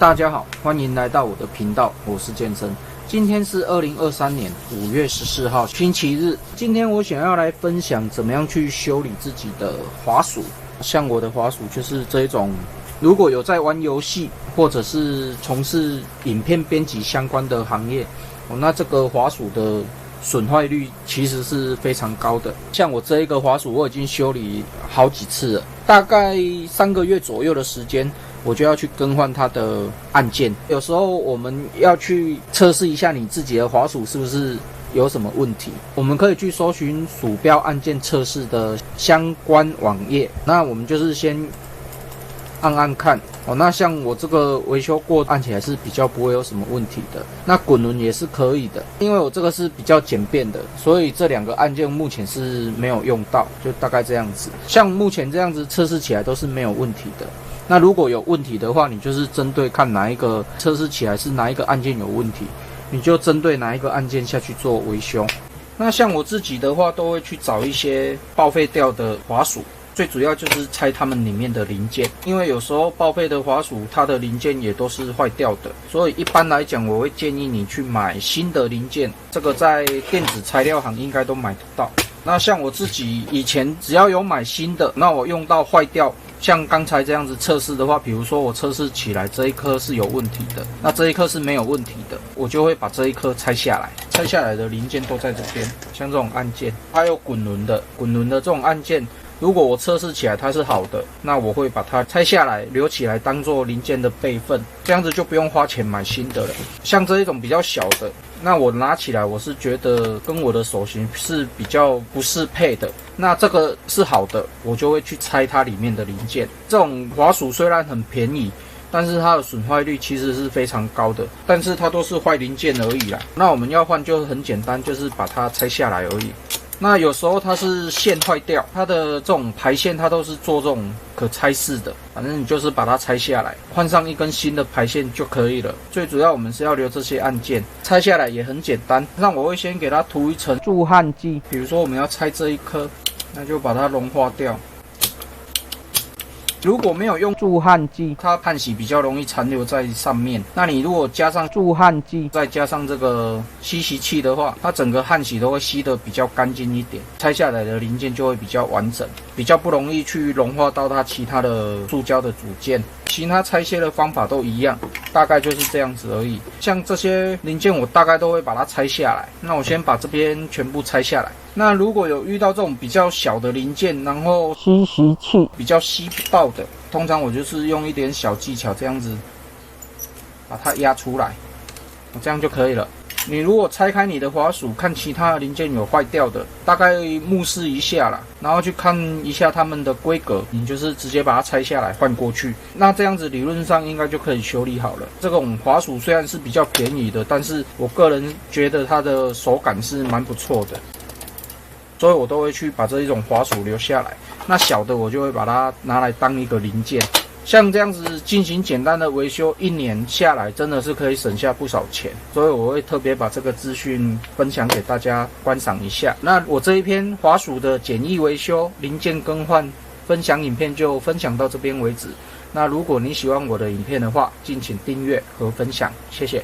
大家好，欢迎来到我的频道，我是健身。今天是2023年5月14号，星期日。今天我想要来分享怎么样去修理自己的滑鼠。像我的滑鼠就是这种，如果有在玩游戏或者是从事影片编辑相关的行业，那这个滑鼠的损坏率其实是非常高的。像我这一个滑鼠，我已经修理好几次了，大概3个月左右的时间，我就要去更换它的按键。有时候我们要去测试一下你自己的滑鼠是不是有什么问题，我们可以去搜寻鼠标按键测试的相关网页。那我们就是先按看那像我这个维修过按起来是比较不会有什么问题的。那滚轮也是可以的，因为我这个是比较简便的，所以这2个按键目前是没有用到，就大概这样子。像目前这样子测试起来都是没有问题的。那如果有问题的话，你就是针对看哪一个测试起来是哪一个按键有问题，你就针对哪一个按键下去做维修。那像我自己的话，都会去找一些报废掉的滑鼠，最主要就是拆它们里面的零件，因为有时候报废的滑鼠它的零件也都是坏掉的，所以一般来讲我会建议你去买新的零件，这个在电子材料行应该都买得到。那像我自己以前只要有买新的，那我用到坏掉，像刚才这样子测试的话，比如说我测试起来这一颗是有问题的，那这一颗是没有问题的，我就会把这一颗拆下来，拆下来的零件都在这边，像这种按键，还有滚轮的这种按键，如果我测试起来它是好的，那我会把它拆下来留起来当做零件的备份，这样子就不用花钱买新的了。像这一种比较小的，那我拿起来我是觉得跟我的手型是比较不适配的，那这个是好的，我就会去拆它里面的零件。这种滑鼠虽然很便宜，但是它的损坏率其实是非常高的，但是它都是坏零件而已啦。那我们要换就很简单，就是把它拆下来而已。那有时候它是线坏掉，它的这种排线它都是做这种可拆式的，反正你就是把它拆下来，换上一根新的排线就可以了。最主要我们是要留这些按键，拆下来也很简单。那我会先给它涂一层助焊剂，比如说我们要拆这一颗，那就把它融化掉。如果没有用助焊剂，它焊锡比较容易残留在上面。那你如果加上助焊剂，再加上这个吸吸器的话，它整个焊锡都会吸得比较干净一点，拆下来的零件就会比较完整，比较不容易去融化到它其他的塑胶的组件。其他拆卸的方法都一样，大概就是这样子而已。像这些零件我大概都会把它拆下来，那我先把这边全部拆下来。那如果有遇到这种比较小的零件，然后吸吸器比较吸不到的，通常我就是用一点小技巧，这样子把它压出来，这样就可以了。你如果拆开你的滑鼠，看其他的零件有坏掉的，大概目视一下啦，然后去看一下它们的规格，你就是直接把它拆下来换过去。那这样子理论上应该就可以修理好了。这种滑鼠虽然是比较便宜的，但是我个人觉得它的手感是蛮不错的，所以我都会去把这一种滑鼠留下来。那小的我就会把它拿来当一个零件。像这样子进行简单的维修，1年下来真的是可以省下不少钱，所以我会特别把这个资讯分享给大家观赏一下。那我这一篇滑鼠的简易维修、零件更换分享影片就分享到这边为止。那如果你喜欢我的影片的话，敬请订阅和分享，谢谢。